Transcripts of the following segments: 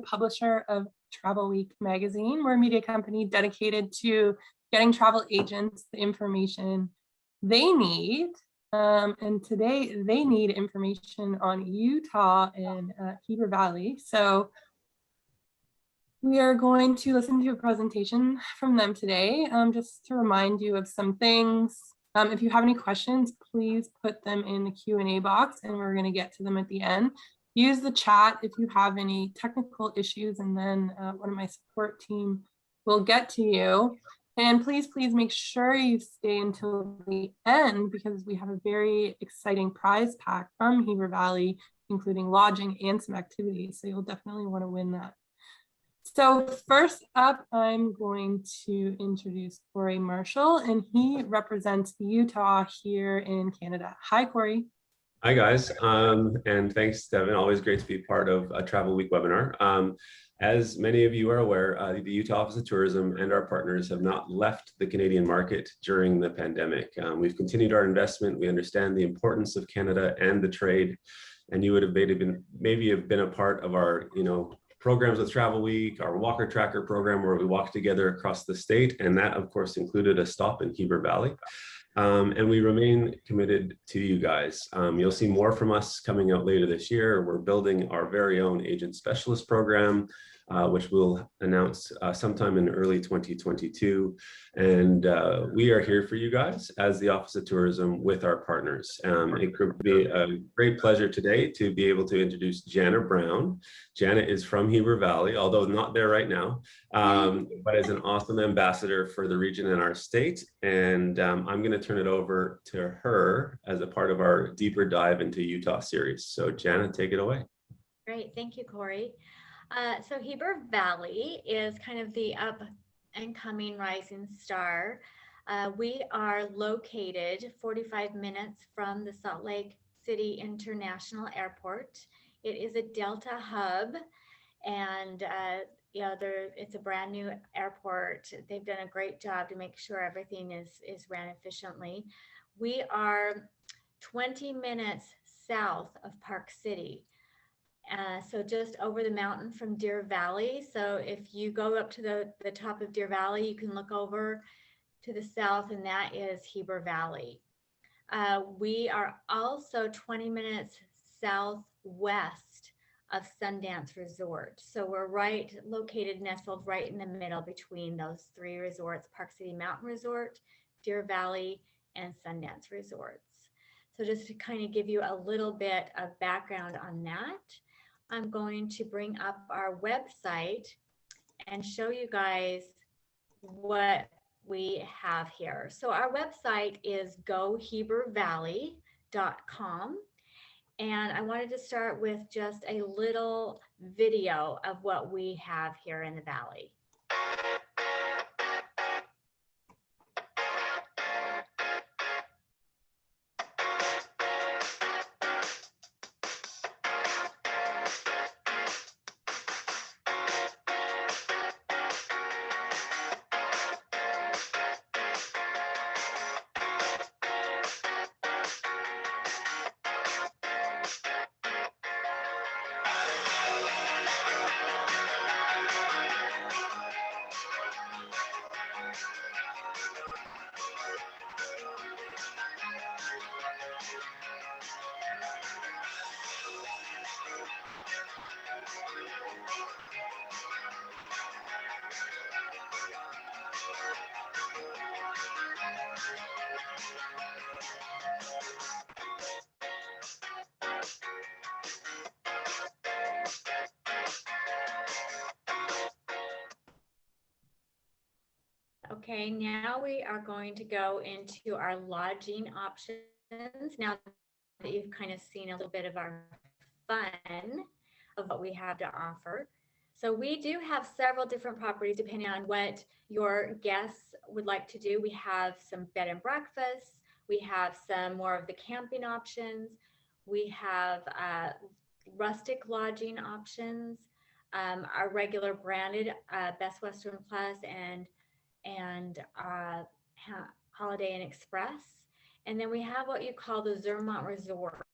publisher of Travelweek magazine. We're a media company dedicated to getting travel agents the information they need. And today they need information on Utah and Heber Valley. So we are going to listen to a presentation from them today, just to remind you of some things. If you have any questions, please put them in the Q&A box and we're going to get to them at the end. Use the chat if you have any technical issues, and then one of my support team will get to you. And please make sure you stay until the end, because we have a very exciting prize pack from Heber Valley, including lodging and some activities. So you'll definitely want to win that. So first up, I'm going to introduce Corey Marshall, and he represents Utah here in Canada. Hi, Corey. Hi, guys, and thanks, Devin. Always great to be part of a Travel Week webinar. As many of you are aware, the Utah Office of Tourism and our partners have not left the Canadian market during the pandemic. We've continued our investment. We understand the importance of Canada and the trade, and you would have maybe been a part of our, programs with Travel Week, our Walker Tracker program, where we walk together across the state, and that, of course, included a stop in Heber Valley. And we remain committed to you guys. You'll see more from us coming out later this year. We're building our very own agent specialist program, which we'll announce sometime in early 2022. And we are here for you guys as the Office of Tourism with our partners. It could be a great pleasure today to be able to introduce Jana Brown. Jana is from Heber Valley, although not there right now, but is an awesome ambassador for the region and our state. And I'm going to turn it over to her as a part of our deeper dive into Utah series. So Jana, take it away. Great, thank you, Corey. So Heber Valley is kind of the up and coming rising star. We are located 45 minutes from the Salt Lake City International Airport. It is a Delta hub, and it's a brand new airport. They've done a great job to make sure everything is ran efficiently. We are 20 minutes south of Park City. So just over the mountain from Deer Valley. So if you go up to the top of Deer Valley, you can look over to the south, and that is Heber Valley. We are also 20 minutes southwest of Sundance Resort. So we're nestled right in the middle between those three resorts: Park City Mountain Resort, Deer Valley, and Sundance Resorts. So just to kind of give you a little bit of background on that, I'm going to bring up our website and show you guys what we have here. So our website is gohebervalley.com. And I wanted to start with just a little video of what we have here in the valley. Okay, now we are going to go into our lodging options. Now that you've kind of seen a little bit of our fun of what we have to offer. So we do have several different properties depending on what your guests would like to do. We have some bed and breakfasts. We have some more of the camping options. We have rustic lodging options, our regular branded Best Western Plus and Holiday Inn Express. And then we have what you call the Zermatt Resort,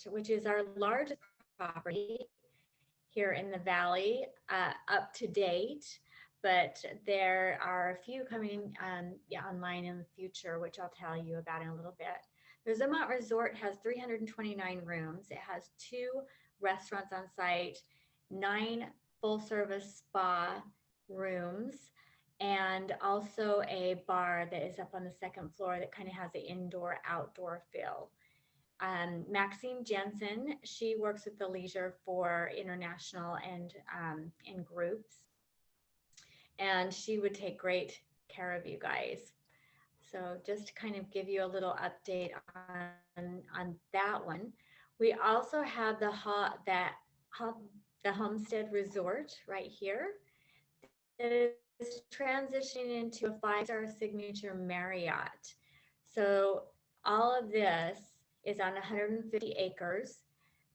which is our largest property here in the Valley up to date, but there are a few coming online in the future, which I'll tell you about in a little bit. The Zermatt Resort has 329 rooms. It has 2 restaurants on site, 9 full-service spa rooms, and also a bar that is up on the 2nd floor that kind of has an indoor-outdoor feel. Maxine Jensen, she works with the Leisure for International and in groups, and she would take great care of you guys. So just to kind of give you a little update on that one. We also have the Homestead Resort right here. It is transitioning into a 5-star signature Marriott. So all of this is on 150 acres.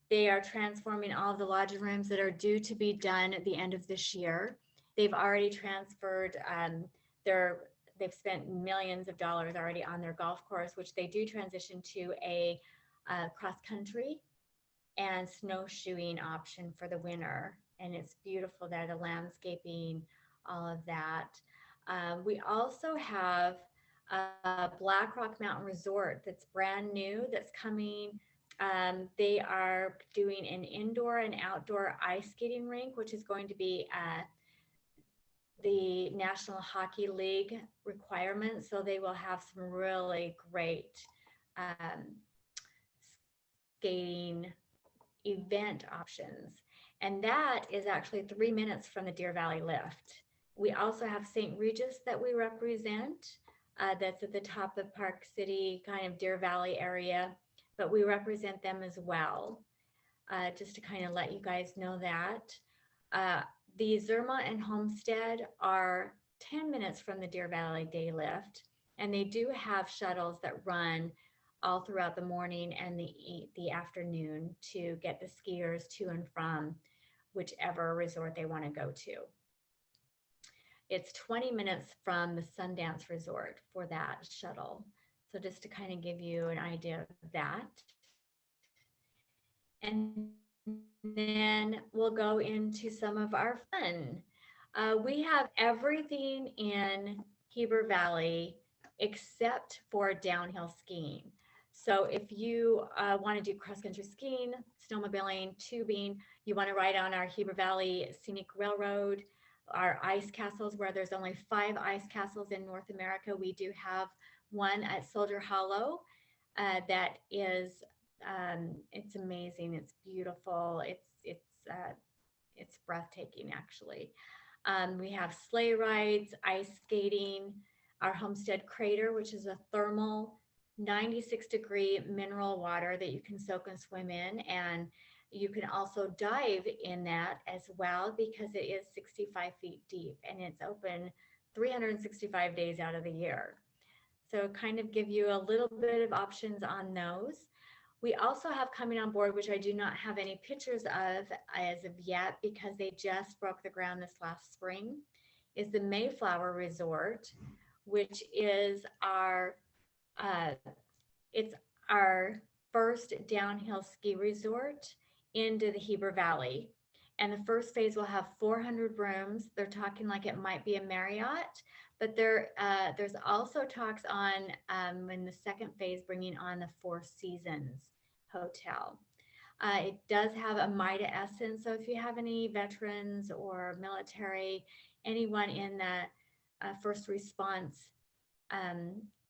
They are transforming all of the lodging rooms that are due to be done at the end of this year. They've already transferred they've spent millions of dollars already on their golf course, which they do transition to a cross-country and snowshoeing option for the winter. And it's beautiful there, the landscaping, all of that. We also have Black Rock Mountain Resort that's brand new, that's coming. They are doing an indoor and outdoor ice skating rink, which is going to be the National Hockey League requirements. So they will have some really great skating event options. And that is actually 3 minutes from the Deer Valley Lift. We also have St. Regis that we represent. That's at the top of Park City, kind of Deer Valley area, but we represent them as well, just to kind of let you guys know that. The Zermatt and Homestead are 10 minutes from the Deer Valley Day Lift, and they do have shuttles that run all throughout the morning and the afternoon to get the skiers to and from whichever resort they want to go to. It's 20 minutes from the Sundance Resort for that shuttle. So just to kind of give you an idea of that. And then we'll go into some of our fun. We have everything in Heber Valley except for downhill skiing. So if you want to do cross-country skiing, snowmobiling, tubing, you want to ride on our Heber Valley Scenic Railroad, our ice castles, where there's only 5 ice castles in North America. We do have one at Soldier Hollow that is, it's amazing. It's beautiful. It's breathtaking, actually. We have sleigh rides, ice skating, our Homestead Crater, which is a thermal 96-degree mineral water that you can soak and swim in. And you can also dive in that as well, because it is 65 feet deep and it's open 365 days out of the year. So kind of give you a little bit of options on those. We also have coming on board, which I do not have any pictures of as of yet because they just broke the ground this last spring, is the Mayflower Resort, which is it's our first downhill ski resort into the Heber Valley. And the first phase will have 400 rooms. They're talking like it might be a Marriott, but there's also talks on in the second phase bringing on the Four Seasons Hotel. It does have a Mida Essence. So if you have any veterans or military, anyone in the first response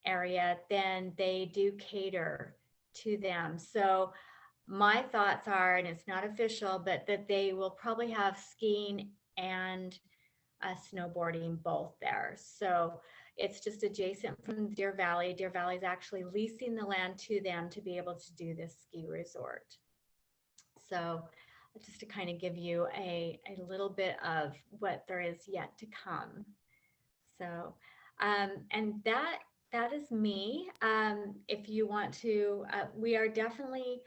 area, then they do cater to them. So my thoughts are, and it's not official, but that they will probably have skiing and snowboarding both there. So it's just adjacent from Deer Valley. Deer Valley is actually leasing the land to them to be able to do this ski resort. So just to kind of give you a little bit of what there is yet to come. So, and that is me. If you want to, we are definitely,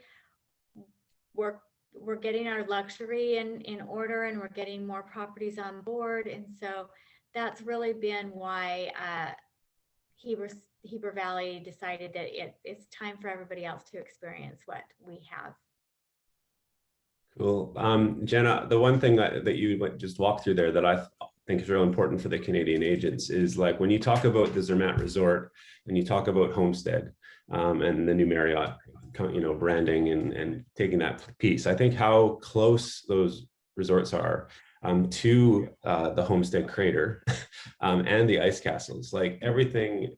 we're getting our luxury in order, and we're getting more properties on board. And so that's really been why Heber Valley decided that it's time for everybody else to experience what we have. Cool. Jenna, the one thing that you just walked through there that I think is real important for the Canadian agents is like when you talk about the Zermatt Resort and you talk about Homestead and the new Marriott, branding and taking that piece, I think how close those resorts are to the Homestead Crater and the ice castles, like everything.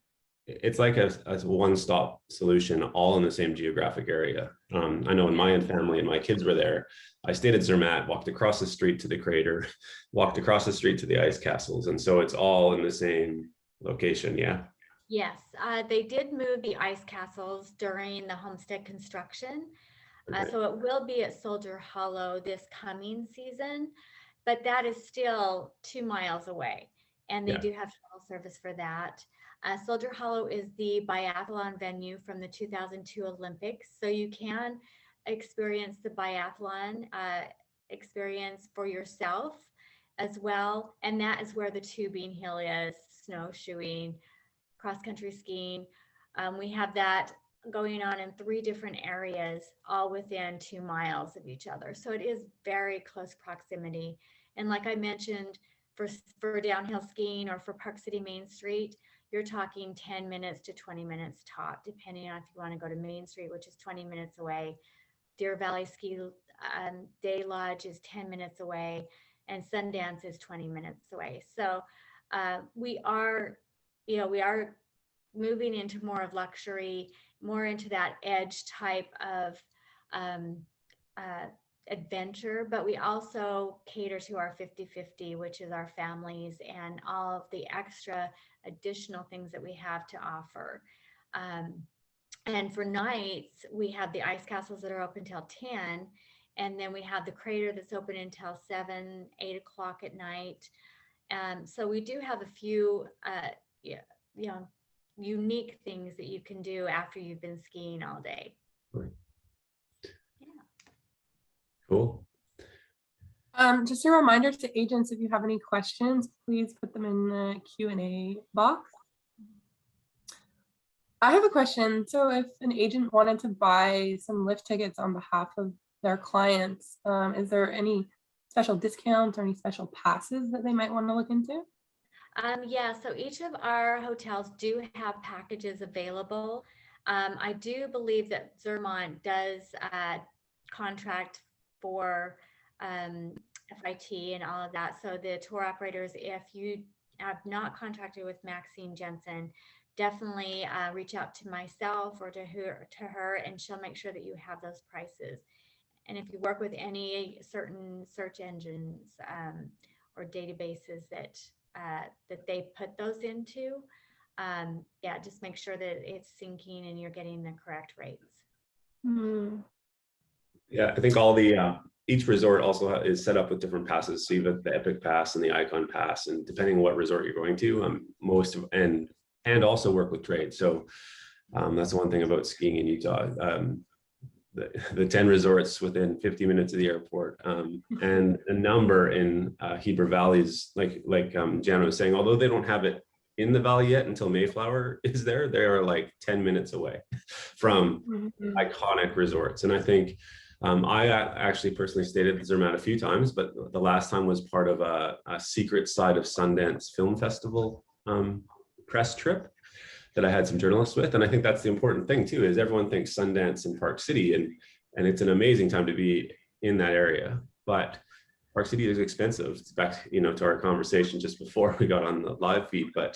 It's like a one-stop solution all in the same geographic area. I know in my family and my kids were there. I stayed at Zermatt, walked across the street to the crater, walked across the street to the ice castles. And so it's all in the same location. Yeah. Yes, they did move the ice castles during the Homestead construction. Okay. So it will be at Soldier Hollow this coming season, but that is still 2 miles away. And they Yeah. do have shuttle service for that. Soldier Hollow is the biathlon venue from the 2002 Olympics. So you can experience the biathlon experience for yourself as well. And that is where the tubing hill is, snowshoeing, cross-country skiing. We have that going on in 3 different areas, all within 2 miles of each other. So it is very close proximity. And like I mentioned, for downhill skiing or for Park City Main Street, you're talking 10 minutes to 20 minutes top, depending on if you want to go to Main Street, which is 20 minutes away. Deer Valley Ski Day Lodge is 10 minutes away, and Sundance is 20 minutes away. So we are moving into more of luxury, more into that edge type of adventure, but we also cater to our 50-50, which is our families and all of the extra additional things that we have to offer. And for nights, we have the ice castles that are open till 10, and then we have the crater that's open until 7, 8 o'clock at night. So we do have a few, unique things that you can do after you've been skiing all day. Right. Yeah. Cool. Just a reminder to agents, if you have any questions, please put them in the Q&A box. I have a question. So if an agent wanted to buy some lift tickets on behalf of their clients, is there any special discounts or any special passes that they might want to look into? Yeah, so each of our hotels do have packages available. I do believe that Zermatt does contract for FIT and all of that. So the tour operators, if you have not contracted with Maxine Jensen, definitely reach out to myself or to her, and she'll make sure that you have those prices. And if you work with any certain search engines or databases that they put those into, just make sure that it's syncing and you're getting the correct rates. Yeah, I think all the each resort also is set up with different passes. So you have the Epic Pass and the Icon Pass, and depending on what resort you're going to, and also work with trade. So that's one thing about skiing in Utah. The 10 resorts within 50 minutes of the airport, and a number in Heber Valleys, like Jana was saying, although they don't have it in the valley yet until Mayflower is there, they are like 10 minutes away from iconic resorts. And I think I actually personally stayed at the Zermatt a few times, but the last time was part of a secret side of Sundance Film Festival press trip that I had some journalists with. And I think that's the important thing too, is everyone thinks Sundance and Park City, and it's an amazing time to be in that area. But Park City is expensive. It's back, to our conversation just before we got on the live feed, but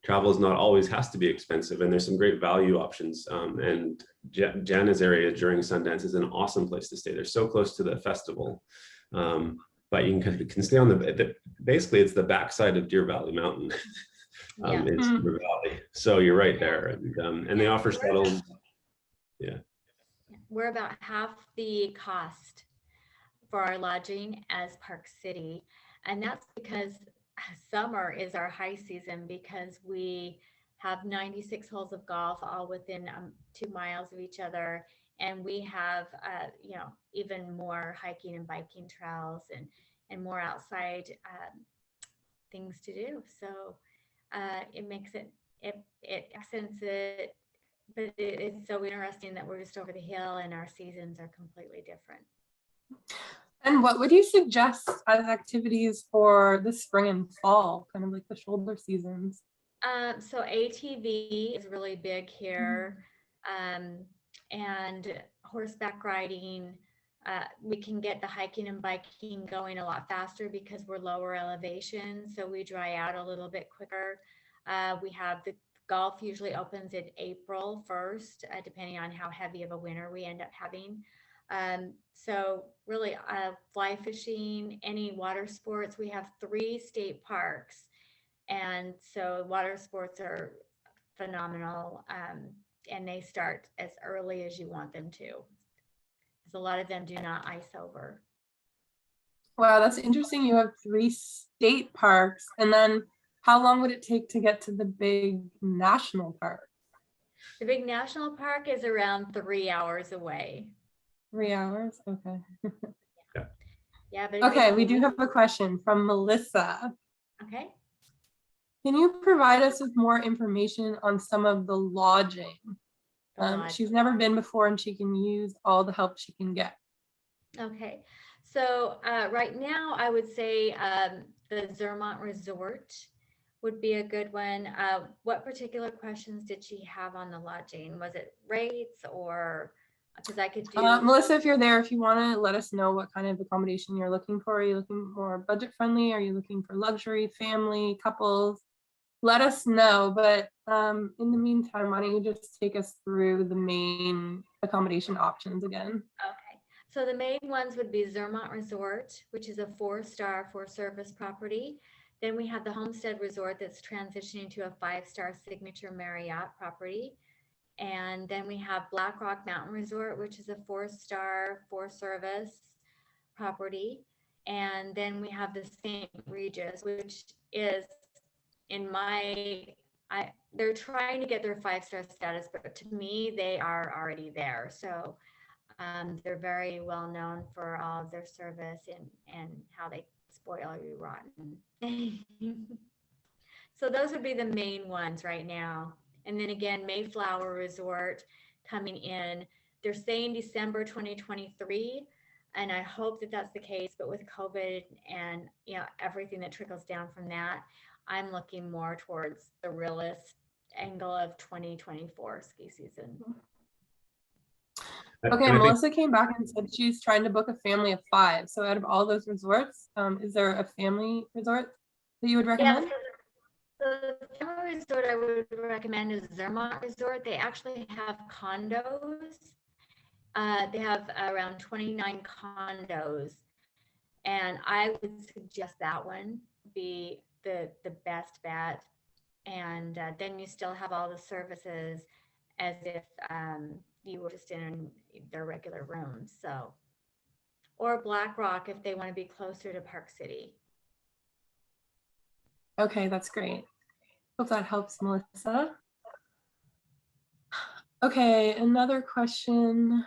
travel is not always has to be expensive, and there's some great value options. And Jana's area during Sundance is an awesome place to stay. They're so close to the festival. But you can stay on basically it's the backside of Deer Valley Mountain. It's Heber Valley, so you're right there, and they offer shuttles. Yeah, we're about half the cost for our lodging as Park City, and that's because summer is our high season, because we have 96 holes of golf all within 2 miles of each other, and we have even more hiking and biking trails and more outside things to do. So it makes it accents it, but it's so interesting that we're just over the hill and our seasons are completely different. And what would you suggest as activities for the spring and fall, kind of like the shoulder seasons? So ATV is really big here, and horseback riding. We can get the hiking and biking going a lot faster because we're lower elevation, so we dry out a little bit quicker. We have the golf usually opens in April 1st, depending on how heavy of a winter we end up having. So really, fly fishing, any water sports. We have 3 state parks, and so water sports are phenomenal, and they start as early as you want them to, because a lot of them do not ice over. Wow, that's interesting. You have 3 state parks, and then how long would it take to get to the big national park? The big national park is around 3 hours away. 3 hours? Okay. Yeah, but Okay, we do have a question from Melissa. Okay. Can you provide us with more information on some of the lodging? She's never been before and she can use all the help she can get. Okay, so right now I would say the Zermatt Resort would be a good one. What particular questions did she have on the lodging? Was it rates, or because I could do Melissa, if you're there, if you want to let us know what kind of accommodation you're looking for. Are you looking more budget friendly? Are you looking for luxury, family, couples? Let us know. But in the meantime, why don't you just take us through the main accommodation options again? Okay, so the main ones would be Zermatt Resort, which is a 4-star, 4-service property. Then we have the Homestead Resort that's transitioning to a 5-star signature Marriott property. And then we have Black Rock Mountain Resort, which is a 4-star, 4-service property. And then we have the St. Regis, which is they're trying to get their 5-star status, but to me, they are already there. So they're very well known for all of their service and how they spoil you rotten. So those would be the main ones right now. And then again, Mayflower Resort coming in. They're saying December 2023, and I hope that that's the case. But with COVID and everything that trickles down from that, I'm looking more towards the realist angle of 2024 ski season. Okay, Melissa came back and said she's trying to book a family of 5. So out of all those resorts, is there a family resort that you would recommend? Yeah, the family resort I would recommend is Zermatt Resort. They actually have condos. They have around 29 condos, and I would suggest that one be the best bet. And then you still have all the services as if you were just in their regular rooms. So, or Black Rock if they want to be closer to Park City. Okay, that's great. Hope that helps, Melissa. Okay, another question.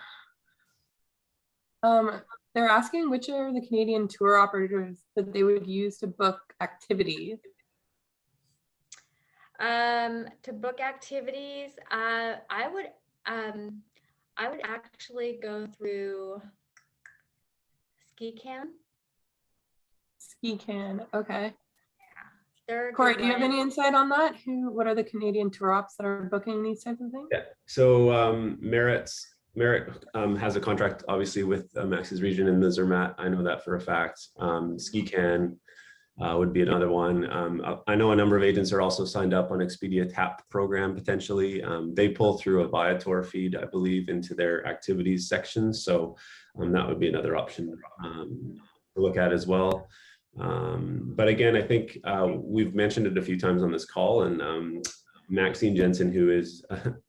They're asking which are the Canadian tour operators that they would use to book activities. To book activities, I would actually go through SkiCan. SkiCan, okay. Yeah. Corey, do you have any insight on that? What are the Canadian tour ops that are booking these types of things? Yeah, so Merritt has a contract obviously with Max's region in the Zermatt. I know that for a fact. SkiCan would be another one. I know a number of agents are also signed up on Expedia TAP program potentially. They pull through a Viator feed, I believe, into their activities section. So that would be another option to look at as well. But again, I think we've mentioned it a few times on this call, and Maxine Jensen, who is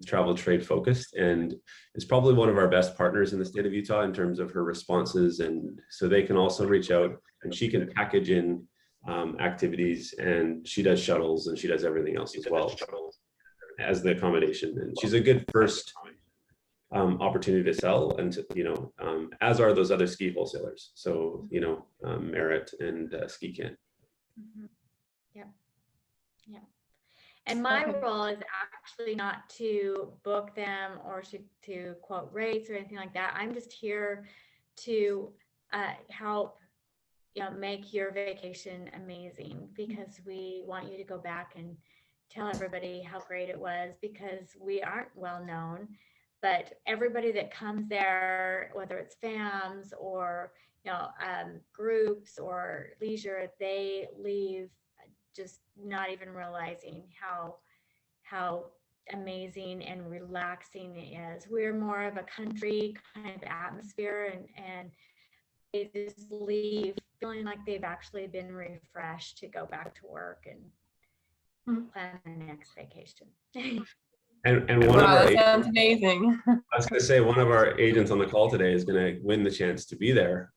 travel trade focused and is probably one of our best partners in the state of Utah in terms of her responses. And so they can also reach out and she can package in activities, and she does shuttles and she does everything else as well as the accommodation. And she's a good first opportunity to sell, and to, as are those other ski wholesalers. So, Merritt and SkiCan. Mm-hmm. Yeah. Yeah. And my role is actually not to book them or to quote rates or anything like that. I'm just here to help make your vacation amazing, because we want you to go back and tell everybody how great it was, because we aren't well known, but everybody that comes there, whether it's FAMs or groups or leisure, they leave just not even realizing how amazing and relaxing it is. We're more of a country kind of atmosphere, and they just leave feeling like they've actually been refreshed to go back to work and plan their next vacation. And one of Wow, our that sounds amazing. I was going to say, one of our agents on the call today is going to win the chance to be there.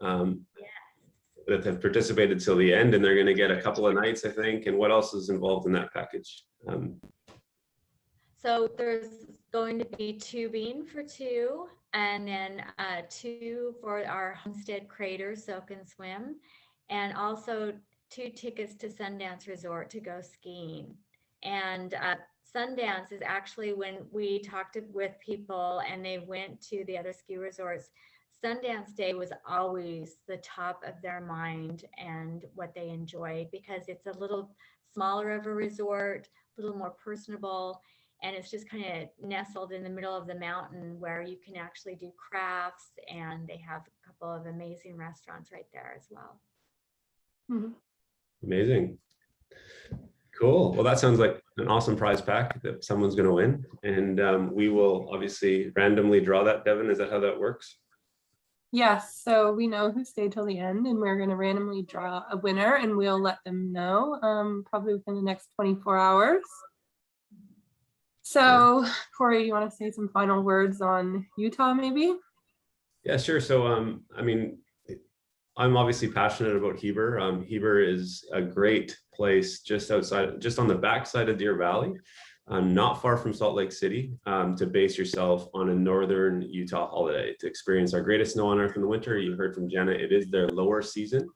That have participated till the end, and they're going to get a couple of nights, I think. And what else is involved in that package? So there's going to be tubing for 2, and then 2 for our homestead crater soak and swim, and also 2 tickets to Sundance Resort to go skiing. And Sundance is actually, when we talked with people and they went to the other ski resorts, Sundance Day was always the top of their mind and what they enjoy, because it's a little smaller of a resort, a little more personable, and it's just kind of nestled in the middle of the mountain where you can actually do crafts, and they have a couple of amazing restaurants right there as well. Amazing. Cool. Well, that sounds like an awesome prize pack that someone's going to win. And we will obviously randomly draw that, Devin. Is that how that works? Yes, so we know who stayed till the end, and we're going to randomly draw a winner, and we'll let them know probably within the next 24 hours. So, Corey, you want to say some final words on Utah, maybe? Yeah, sure. So, I mean, I'm obviously passionate about Heber. Heber is a great place just on the backside of Deer Valley, not far from Salt Lake City, to base yourself on a northern Utah holiday, to experience our greatest snow on earth in the winter. You heard from Jenna, it is their lower season.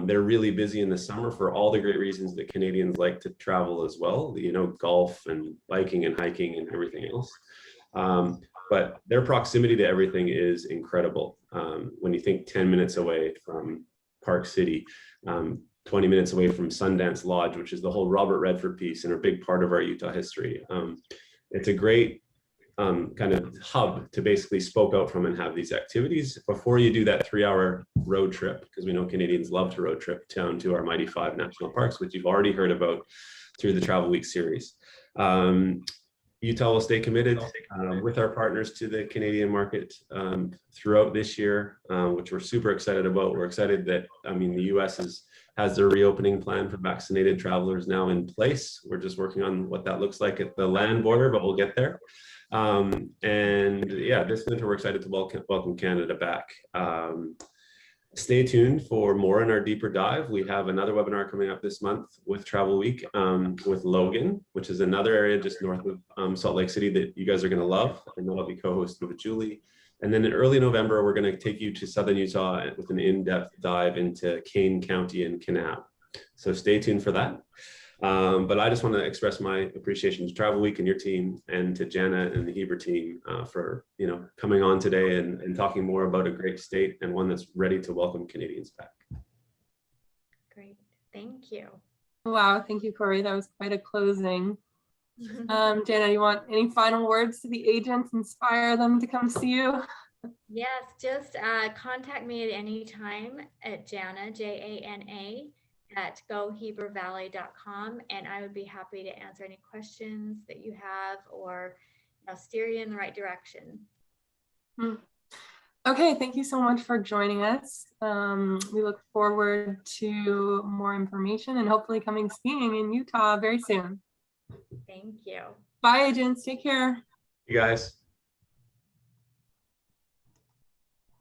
They're really busy in the summer for all the great reasons that Canadians like to travel as well, golf and biking and hiking and everything else. But their proximity to everything is incredible. When you think 10 minutes away from Park City, 20 minutes away from Sundance Lodge, which is the whole Robert Redford piece and a big part of our Utah history. It's a great kind of hub to basically spoke out from and have these activities before you do that 3-hour road trip, because we know Canadians love to road trip down to our mighty 5 national parks, which you've already heard about through the Travel Week series. Utah will stay committed with our partners to the Canadian market throughout this year, which we're super excited about. We're excited that, the US has their reopening plan for vaccinated travelers now in place. We're just working on what that looks like at the land border, but we'll get there. And yeah, this winter we're excited to welcome Canada back. Stay tuned for more in our deeper dive. We have another webinar coming up this month with Travel Week with Logan, which is another area just north of Salt Lake City that you guys are going to love. I know I'll be co-hosting with Julie. And then in early November, we're going to take you to Southern Utah with an in-depth dive into Kane County and Kanab. So stay tuned for that. But I just want to express my appreciation to Travel Week and your team, and to Jana and the Heber team for coming on today and talking more about a great state and one that's ready to welcome Canadians back. Great, thank you. Wow, thank you, Corey. That was quite a closing. Jana, you want any final words to the agents, inspire them to come see you? Yes, just contact me at any time at Jana, Jana, at gohebervalley.com, and I would be happy to answer any questions that you have or steer you in the right direction. Okay, thank you so much for joining us. We look forward to more information and hopefully coming skiing in Utah very soon. Thank you. Bye, agents. Take care. You guys.